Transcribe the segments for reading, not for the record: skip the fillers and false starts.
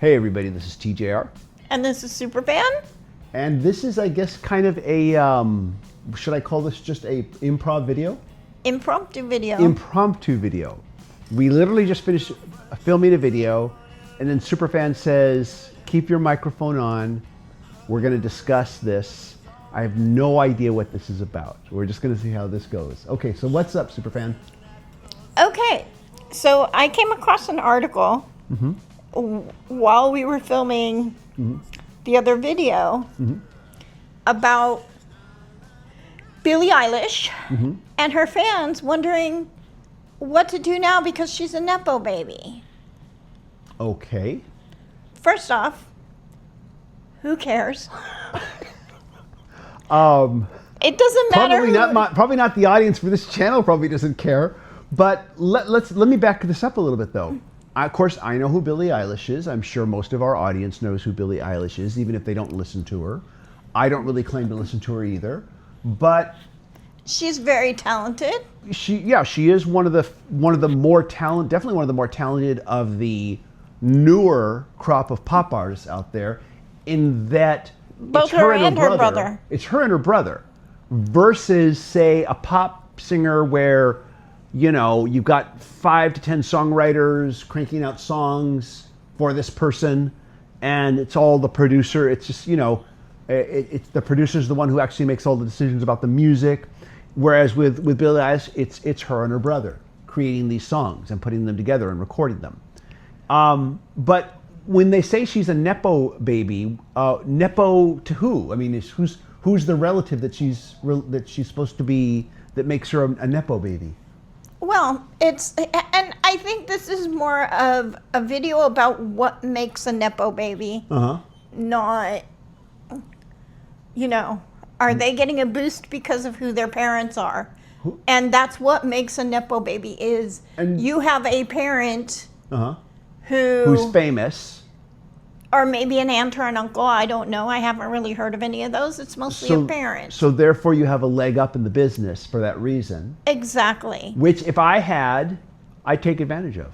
Hey everybody, this is TJR. And this is Superfan. And this is, I guess, kind of a, should I call this just a improv video? Impromptu video. Impromptu video. We literally just finished filming a video, and then Superfan says, keep your microphone on. We're going to discuss this. I have no idea what this is about. We're just going to see how this goes. Okay, so what's up, Superfan? Okay, so I came across an article while we were filming the other video about Billie Eilish and her fans wondering what to do now because she's a Nepo baby. Okay. First off, who cares? It doesn't matter. Probably not the audience for this channel probably doesn't care. But let me back this up a little bit though. Of course, I know who Billie Eilish is. I'm sure most of our audience knows who Billie Eilish is, even if they don't listen to her. I don't really claim to listen to her either, but she's very talented. She is one of the more talented, definitely one of the more talented of the newer crop of pop artists out there. In that, both her and her brother. It's her and her brother, versus say a pop singer where, you know, you've got 5 to 10 songwriters cranking out songs for this person, and it's all the producer. It's just, you know, it's the producer's the one who actually makes all the decisions about the music. Whereas with Billie Eilish, it's her and her brother creating these songs and putting them together and recording them. But when they say she's a Nepo baby, Nepo to who? I mean, who's the relative that she's supposed to be that makes her a Nepo baby? Well, and I think this is more of a video about what makes a Nepo baby, not, you know, are they getting a boost because of who their parents are? And that's what makes a Nepo baby is you have a parent who's famous. Or maybe an aunt or an uncle, I don't know. I haven't really heard of any of those. It's mostly a parent. So therefore you have a leg up in the business for that reason. Exactly. Which if I had, I'd take advantage of.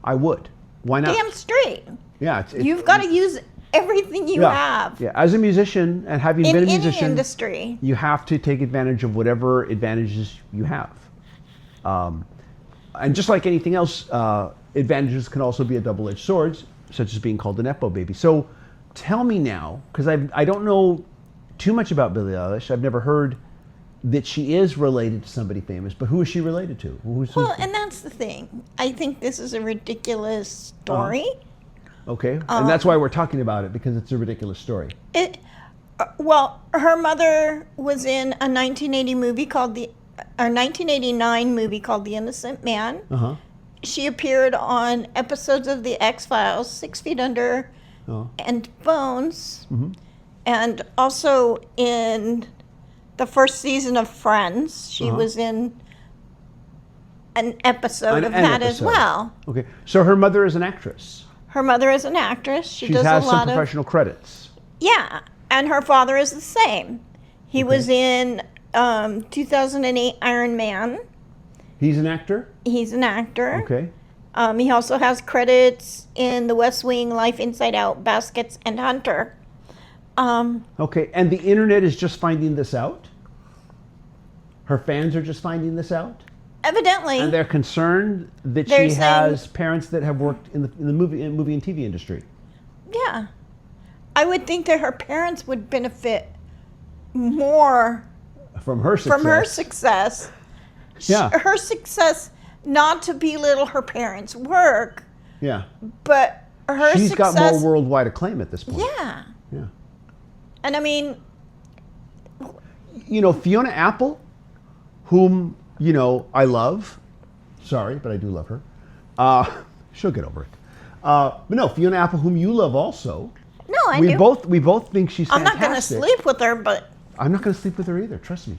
I would. Why not? Damn straight. Yeah. You've got to use everything you have. Yeah, as a musician and having been a musician. In any industry. You have to take advantage of whatever advantages you have. And just like anything else, advantages can also be a double-edged sword, such as being called a Nepo baby. So tell me now, because I don't know too much about Billie Eilish. I've never heard that she is related to somebody famous, but who is she related to? Well, and that's the thing. I think this is a ridiculous story. Okay, and that's why we're talking about it, because it's a ridiculous story. Well, her mother was in a 1989 movie called The Innocent Man. She appeared on episodes of The X-Files, 6 Feet Under, and Bones, and also in the first season of Friends. She was in an episode of that as well. Okay, so her mother is an actress. Her mother is an actress. She has some professional credits. Yeah, and her father is the same. He was in 2008 Iron Man. He's an actor? He's an actor. Okay. He also has credits in The West Wing, Life Inside Out, Baskets, and Hunter. Okay, and the internet is just finding this out? Her fans are just finding this out? Evidently. And they're concerned that she has parents that have worked in the movie and TV industry? Yeah. I would think that her parents would benefit more from her success. Yeah. Her success, not to belittle her parents' work. Yeah. But her She's success. She's got more worldwide acclaim at this point. Yeah. Yeah. And I mean, you know, Fiona Apple, whom, you know, I love. Sorry, but I do love her. She'll get over it. But no, Fiona Apple, whom you love also. No, I do. We both think she's fantastic. I'm not going to sleep with her, but. I'm not going to sleep with her either, trust me.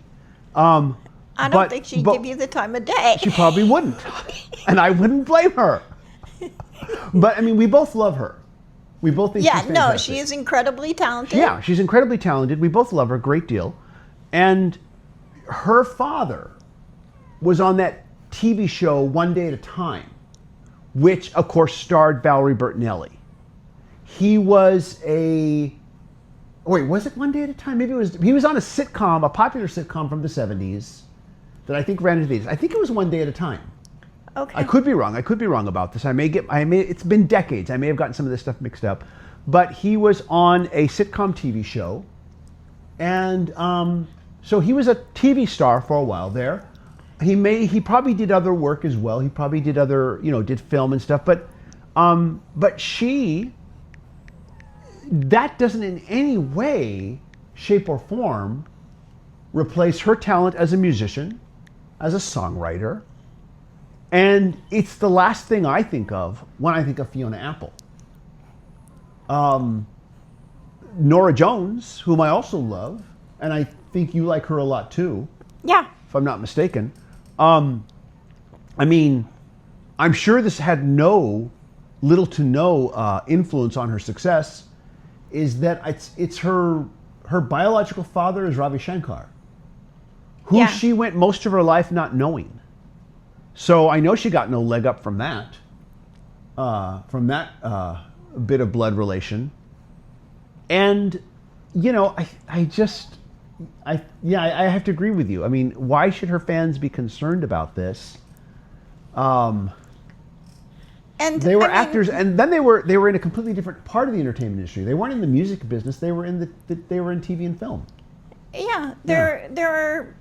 I don't think she'd give you the time of day. She probably wouldn't. And I wouldn't blame her. But I mean, we both love her. We both think she's fantastic. No, she is incredibly talented. Yeah, she's incredibly talented. We both love her a great deal. And her father was on that TV show One Day at a Time, which of course starred Valerie Bertinelli. He was a... Wait, was it One Day at a Time? Maybe it was... He was on a sitcom, a popular sitcom from the 70s that I think ran into the 80s. I think it was One Day at a Time. Okay. I could be wrong. I could be wrong about this. It's been decades. I may have gotten some of this stuff mixed up. But he was on a sitcom TV show. And so he was a TV star for a while there. He probably did other work as well. He probably did other, did film and stuff. But that doesn't in any way, shape or form replace her talent as a musician, as a songwriter. And it's the last thing I think of when I think of Fiona Apple. Nora Jones, whom I also love, and I think you like her a lot too. Yeah. If I'm not mistaken. I'm sure this had little to no influence on her success. Is that it's her biological father is Ravi Shankar, who she went most of her life not knowing. So I know she got no leg up from that bit of blood relation. And I have to agree with you. I mean, why should her fans be concerned about this? And they were actors, and then they were in a completely different part of the entertainment industry. They weren't in the music business. They were in TV and film. Yeah, they're,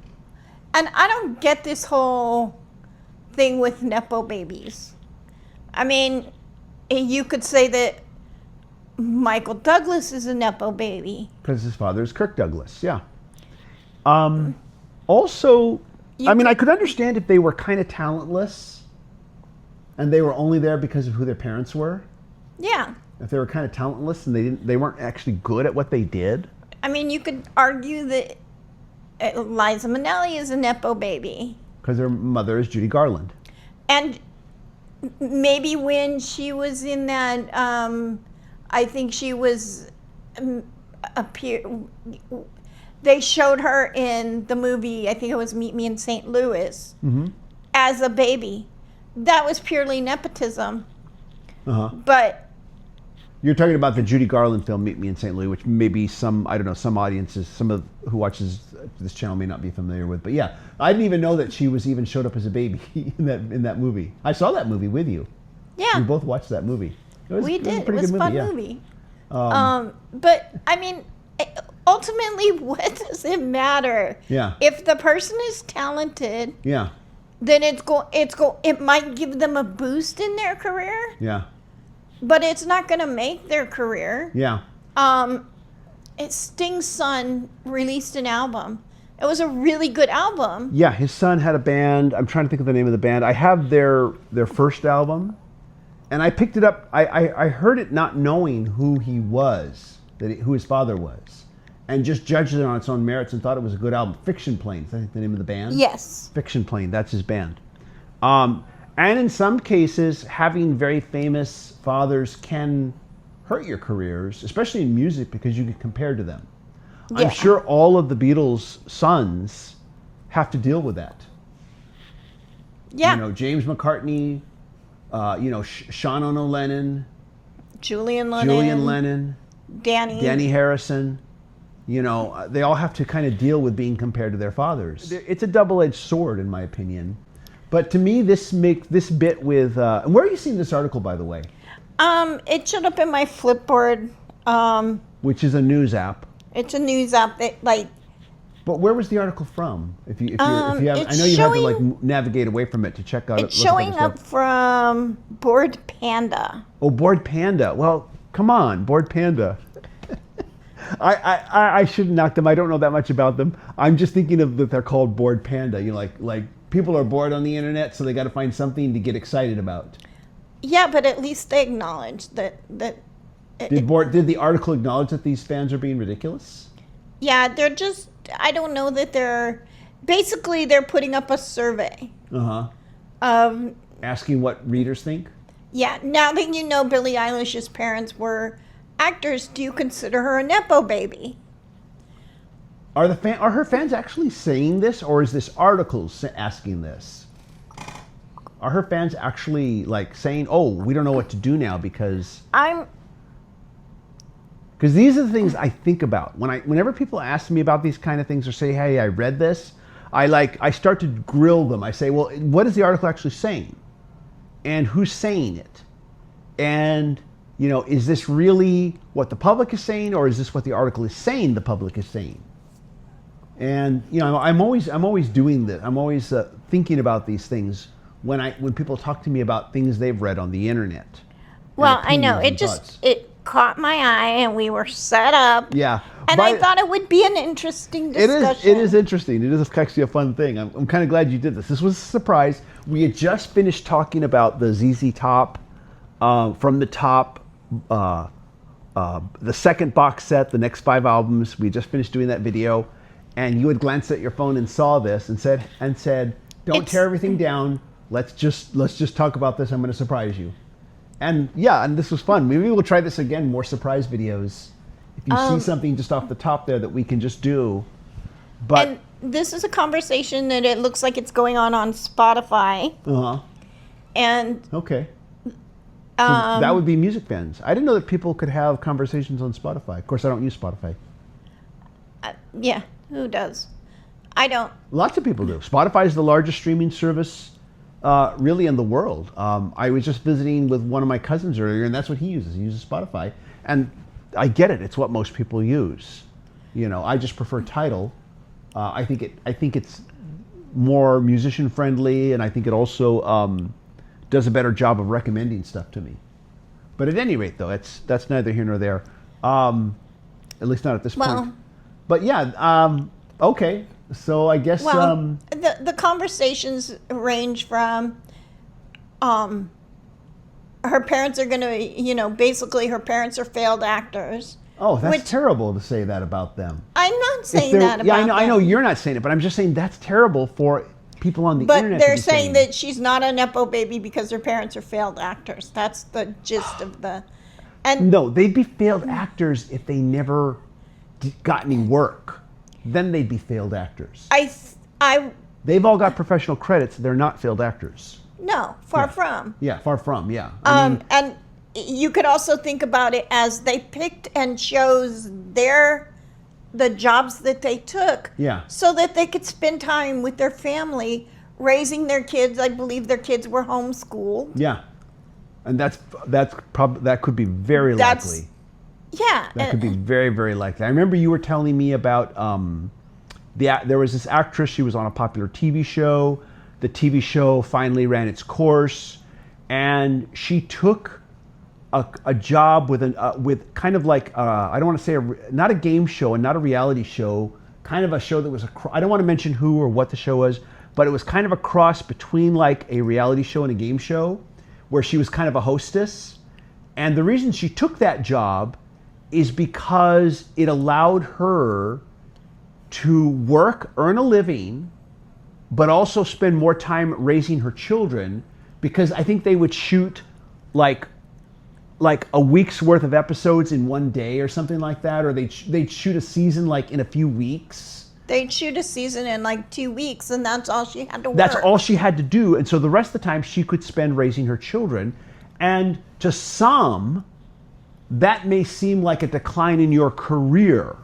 and I don't get this whole thing with Nepo babies. I mean, you could say that Michael Douglas is a Nepo baby. Because his father is Kirk Douglas, yeah. Also, I could understand if they were kind of talentless and they were only there because of who their parents were. Yeah. If they were kind of talentless and they weren't actually good at what they did. I mean, you could argue that Liza Minnelli is a Nepo baby. Because her mother is Judy Garland. And maybe when she was in that, I think she was they showed her in the movie, I think it was Meet Me in St. Louis, as a baby. That was purely nepotism. But you're talking about the Judy Garland film Meet Me in St. Louis, which maybe some audiences, who watches this channel may not be familiar with. But yeah, I didn't even know that she showed up as a baby in that movie. I saw that movie with you. Yeah. We both watched that movie. We did. It was a fun movie. But I mean, ultimately, what does it matter? Yeah. If the person is talented, yeah, then it might give them a boost in their career. Yeah. But it's not going to make their career. Yeah. Sting's son released an album. It was a really good album. Yeah, his son had a band. I'm trying to think of the name of the band. I have their first album, and I picked it up. I heard it not knowing who he was, who his father was, and just judged it on its own merits and thought it was a good album. Fiction Plane, is that the name of the band? Yes. Fiction Plane, that's his band. And in some cases, having very famous fathers can hurt your careers, especially in music, because you get compared to them. Yeah. I'm sure all of the Beatles' sons have to deal with that. Yeah. James McCartney, Sean Ono Lennon, Julian Lennon, Danny Harrison. They all have to kind of deal with being compared to their fathers. It's a double-edged sword, in my opinion. But to me, this bit with... and where are you seeing this article, by the way? It showed up in my Flipboard. Which is a news app. It's a news app that, But where was the article from? If you have, I know you have to navigate away from it to check out. It's showing up from Bored Panda. Oh, Bored Panda. Well, come on, Bored Panda. I shouldn't knock them. I don't know that much about them. I'm just thinking of that they're called Bored Panda. Like people are bored on the internet, so they got to find something to get excited about. Yeah, but at least they acknowledge that. Did the article acknowledge that these fans are being ridiculous? Yeah, they're just. I don't know that they're. Basically, they're putting up a survey. Asking what readers think. Yeah. Now that you know Billie Eilish's parents were actors, do you consider her a Nepo baby? Are her fans actually saying this, or is this article asking this? Are her fans actually saying, "Oh, we don't know what to do now because"? Because these are the things I think about whenever people ask me about these kind of things or say, "Hey, I read this," I start to grill them. I say, "Well, what is the article actually saying, and who's saying it, and is this really what the public is saying, or is this what the article is saying the public is saying?" And I'm always doing this. I'm always thinking about these things when people talk to me about things they've read on the internet. Well, I know it caught my eye, and we were set up. Yeah, and I thought it would be an interesting discussion. It is interesting. It is actually a fun thing. I'm kind of glad you did this. This was a surprise. We had just finished talking about the ZZ Top, From the Top, the second box set, the next 5 albums. We just finished doing that video, and you had glanced at your phone and saw this and said, "Don't tear everything down. Let's just talk about this. I'm going to surprise you." And and this was fun. Maybe we'll try this again. More surprise videos. If you see something just off the top there that we can just do. But and this is a conversation that it looks like it's going on Spotify. And okay. So that would be music fans. I didn't know that people could have conversations on Spotify. Of course, I don't use Spotify. Yeah, who does? I don't. Lots of people do. Spotify is the largest streaming service really in the world. I was just visiting with one of my cousins earlier, and that's what he uses. He uses Spotify. And I get it. It's what most people use. I just prefer Tidal. I think it's more musician friendly, and I think it also does a better job of recommending stuff to me. But at any rate, though, that's neither here nor there. At least not at this point. But okay. So I guess the conversations range from her parents are going to, basically her parents are failed actors. Oh, that's terrible to say that about them. I'm not saying that about them. I know you're not saying it, but I'm just saying that's terrible for people on the internet. But they're saying that she's not a Nepo baby because her parents are failed actors. That's the gist of the... And no, they'd be failed actors if they never got any work. Then they'd be failed actors. They've all got professional credits. They're not failed actors. No, far from. Yeah, far from, yeah. And you could also think about it as they picked and chose the jobs that they took so that they could spend time with their family raising their kids. I believe their kids were homeschooled. Yeah. And that could be very likely. Yeah. That could be very, very likely. I remember you were telling me about there was this actress. She was on a popular TV show. The TV show finally ran its course, and she took a job with kind of like I don't want to say not a game show and not a reality show, kind of a show that was I don't want to mention who or what the show was, but it was kind of a cross between like a reality show and a game show, where she was kind of a hostess. And the reason she took that job is because it allowed her to work, earn a living, but also spend more time raising her children, because I think they would shoot like a week's worth of episodes in one day or something like that, or they'd shoot a season like in a few weeks. They'd shoot a season in like 2 weeks, and that's all she had to work. That's all she had to do, and so the rest of the time she could spend raising her children. And to some, that may seem like a decline in your career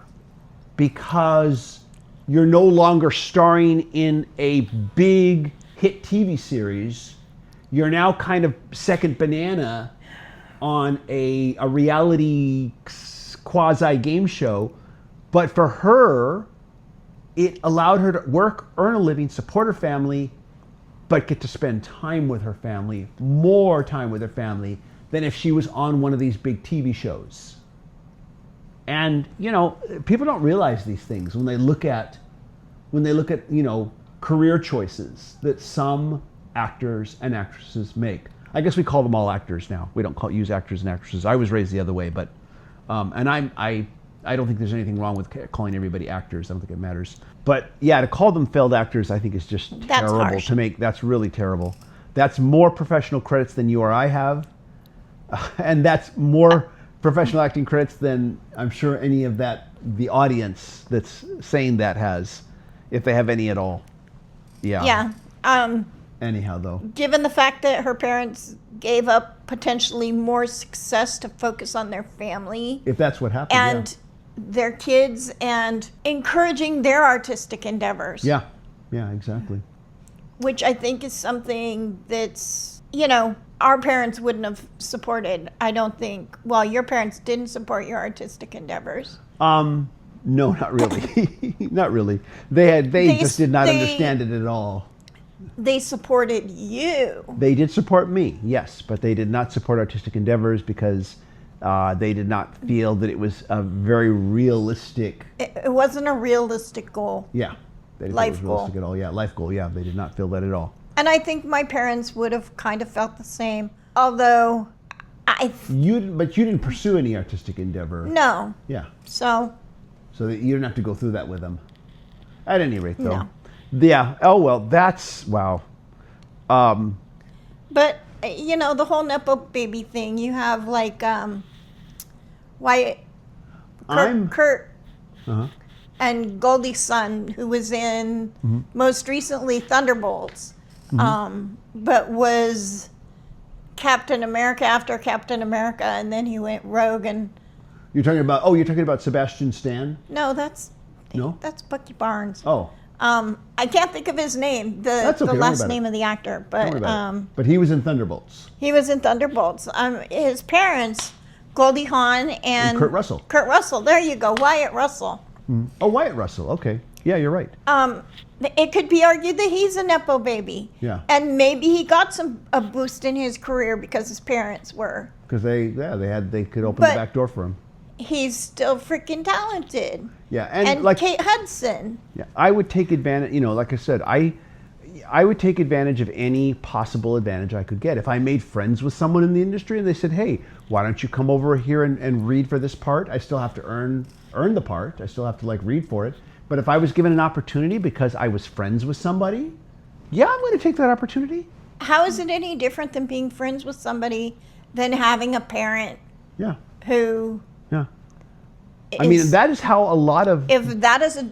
because you're no longer starring in a big hit TV series. You're now kind of second banana on a reality quasi game show. But for her, it allowed her to work, earn a living, support her family, but get to spend time with her family, more time with her family than if she was on one of these big TV shows. And, people don't realize these things when they look at, career choices that some actors and actresses make. I guess we call them all actors now. We don't use actors and actresses. I was raised the other way, but, and I don't think there's anything wrong with calling everybody actors. I don't think it matters. But yeah, to call them failed actors, I think is just terrible to make. That's really terrible. That's more professional credits than you or I have. And that's more professional acting credits than I'm sure any of the audience that's saying that has, if they have any at all. Yeah. Yeah. Anyhow, though. Given the fact that her parents gave up potentially more success to focus on their family. If that's what happened, and their kids and encouraging their artistic endeavors. Yeah, exactly. Which I think is something that's, our parents wouldn't have supported, I don't think. Well, your parents didn't support your artistic endeavors. No, not really. Not really. They just did not understand it at all. They supported you. They did support me, yes, but they did not support artistic endeavors because they did not feel that it was a very realistic... It wasn't a realistic goal. Yeah. They didn't Life think it was goal. realistic at all. Yeah, life goal, yeah. They did not feel that at all. And I think my parents would have kind of felt the same, although But you didn't pursue any artistic endeavor. No. Yeah. So that you didn't have to go through that with them. At any rate, though. No. Yeah. Oh, well, that's... Wow. But, the whole Nepo Baby thing, you have like Wyatt, Kurt Uh-huh. and Goldie's son, who was in most recently Thunderbolts, but was Captain America after Captain America, and then he went rogue. And You're talking about Sebastian Stan? no, that's Bucky Barnes. Oh. I can't think of his name, That's okay, the don't worry last about name it. of the actor, Don't worry but about it. But he was in Thunderbolts. he was in Thunderbolts. His parents, Goldie Hawn and Kurt Russell. Kurt Russell. There you go, Wyatt Russell. Oh, Wyatt Russell. Okay. Yeah, you're right. It could be argued that he's a Nepo baby. Yeah. And maybe he got a boost in his career because his parents were. Because they could open But- the back door for him. He's still freaking talented. Yeah, And like Kate Hudson. yeah, I would take advantage. Like I said, I would take advantage of any possible advantage I could get. If I made friends with someone in the industry and they said, "Hey, why don't you come over here and read for this part?" I still have to earn the part. I still have to read for it. But if I was given an opportunity because I was friends with somebody, yeah, I'm going to take that opportunity. How is it any different than being friends with somebody than having a parent Yeah, who? yeah. I mean, that is how a lot of If that is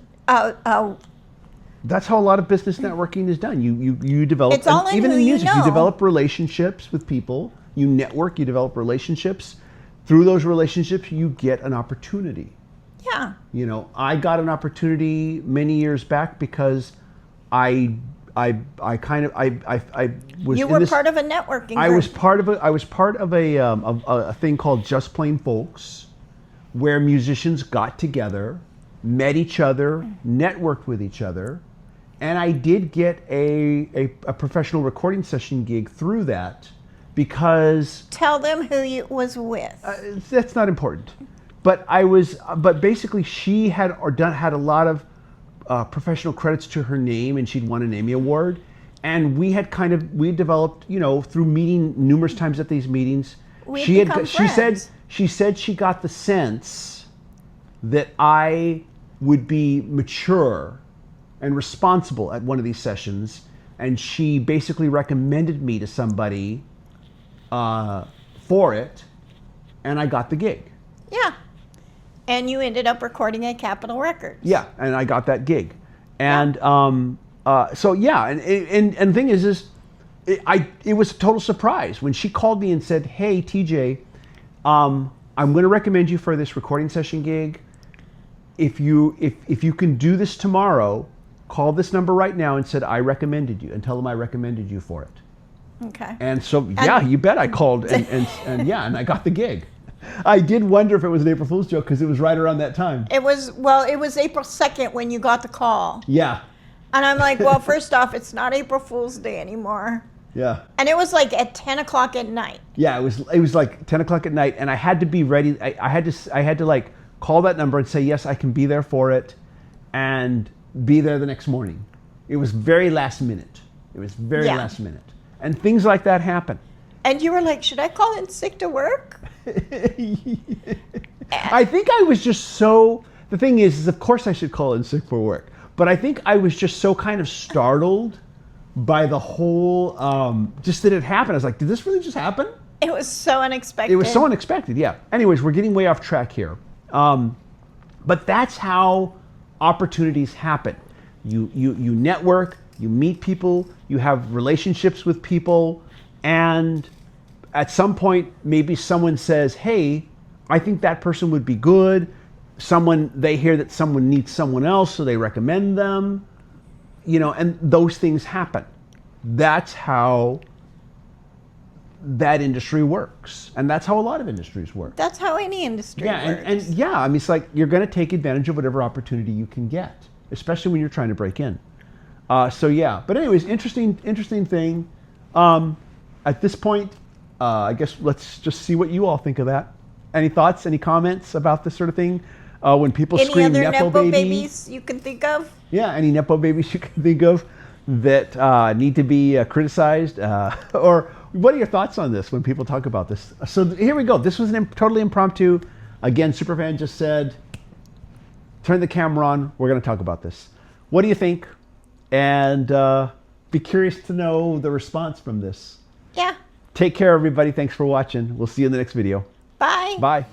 that's how a lot of business networking is done. You develop, It's all in even who in you music, know. you develop relationships with people. You network, you develop relationships. Through those relationships, you get an opportunity. Yeah. I got an opportunity many years back because I was. You in were this, part of a networking group. I was part of a thing called Just Plain Folks, where musicians got together, met each other, networked with each other, and I did get a professional recording session gig through that because Tell them who you was with. that's not important. But basically she had a lot of professional credits to her name, and she'd won an Emmy Award, and we developed through meeting numerous times at these meetings. She said she got the sense that I would be mature and responsible at one of these sessions, and she basically recommended me to somebody for it, and I got the gig. Yeah. And you ended up recording at Capitol Records. Yeah, and I got that gig. And so yeah, and the thing is it was a total surprise when she called me and said, "Hey, TJ, I'm going to recommend you for this recording session gig. If you can do this tomorrow, call this number right now and said I recommended you, and tell them I recommended you for it." Okay. And so yeah, you bet I called and I got the gig. I did wonder if it was an April Fool's joke because it was right around that time. It was April 2nd when you got the call. Yeah. And I'm like, well, first off, it's not April Fool's Day anymore. Yeah. And it was like at 10 o'clock at night. Yeah, it was like 10 o'clock at night, and I had to be ready. I had to call that number and say, yes, I can be there for it, and be there the next morning. It was very last minute. Last minute. And things like that happen. And you were like, should I call in sick to work? I think I was just so, the thing is of course I should call in sick for work, but I think I was just so kind of startled by the whole, just that it happened. I was like, did this really just happen? It was so unexpected. It was so unexpected, yeah. Anyways, we're getting way off track here. But that's how opportunities happen. You network, You meet people, you have relationships with people, and at some point, maybe someone says, hey, I think that person would be good. They hear that someone needs someone else, so they recommend them, and those things happen. That's how that industry works. And that's how a lot of industries work. That's how any industry works. And yeah, I mean, it's like you're going to take advantage of whatever opportunity you can get, especially when you're trying to break in. So yeah, but anyways, interesting thing. At this point, I guess let's just see what you all think of that. Any thoughts, any comments about this sort of thing? When people scream Any other Nepo Nepo baby, babies you can think of? Yeah, any Nepo babies you can think of that need to be criticized? Or what are your thoughts on this when people talk about this? So here we go. This was totally impromptu. Again, Superfan just said, turn the camera on. We're going to talk about this. What do you think? And be curious to know the response from this. Yeah. Take care, everybody. Thanks for watching. We'll see you in the next video. Bye. Bye.